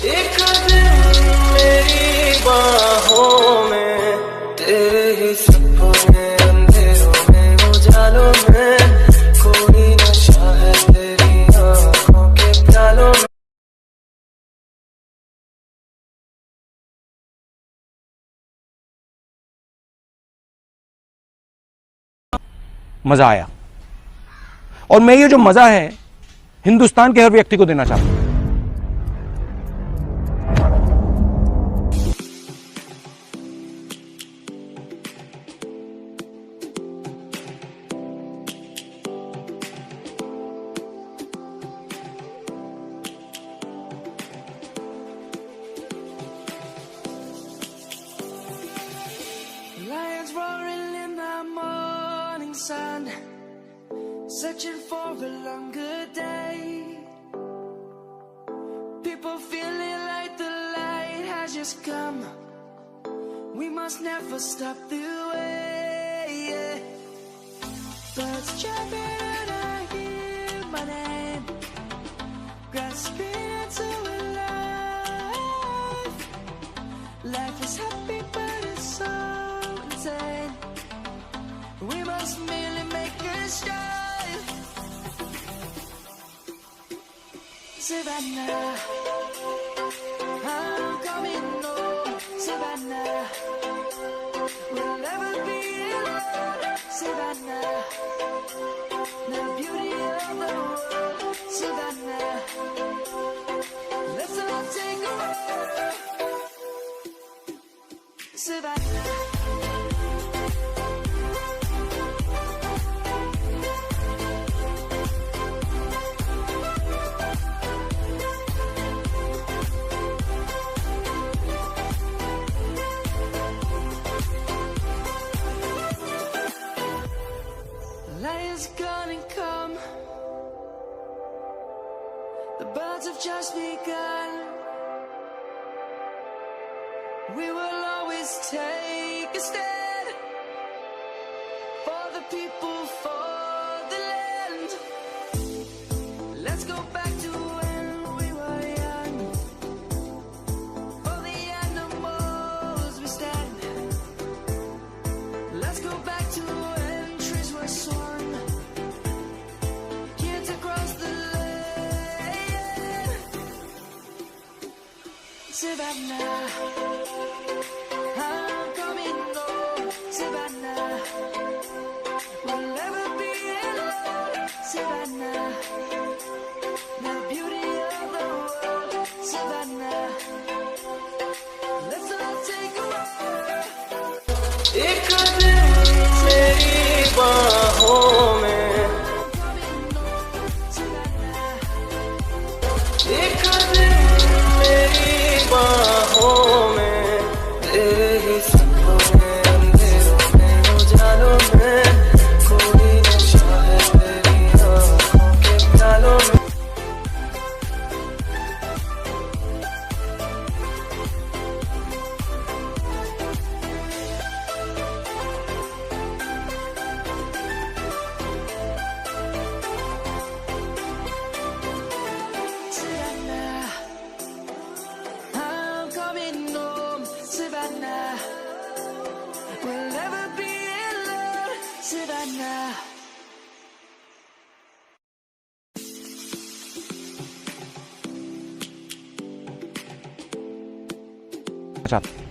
एक दिन मेरी बाहों में तेरे ही सपने अंधेरों में उजालों में कोई नशा है तेरी आँखों के प्यालों में। मजा आया और मैं ये जो मजा है हिंदुस्तान के हर व्यक्ति को देना चाहता हूं। Lions roaring in the morning sun, searching for a longer day. People feeling like the light has just come. We must never stop the way. Birds chirping and I hear my name, grasping into a life. Life is happy but it's so insane. We must merely make a start. Savannah, I'm coming home. Savannah, we'll never be alone. Savannah, the beauty of the world. Savannah, let's all take a walk. Savannah. Lion's gonna come. The birds have just begun. We will always take a stand for the people, for the land. Let's go back to when we were young. For the animals we stand. Let's go back to when trees were swung. Kids across the land. Savannah, I'm coming home. Savannah, we'll never be alone. Savannah, the beauty of the world. Savannah, let's all take a walk. एक दिन मेरी बाहों में, एक दिन मेरी बाहों में तेरे ही सपने अंधेरों में उजालों में कोई नशा है तेरी आँखों के प्यालों में। Savannah, I'm coming home. Savannah, we'll never be alone. Savannah. चाहता हूं।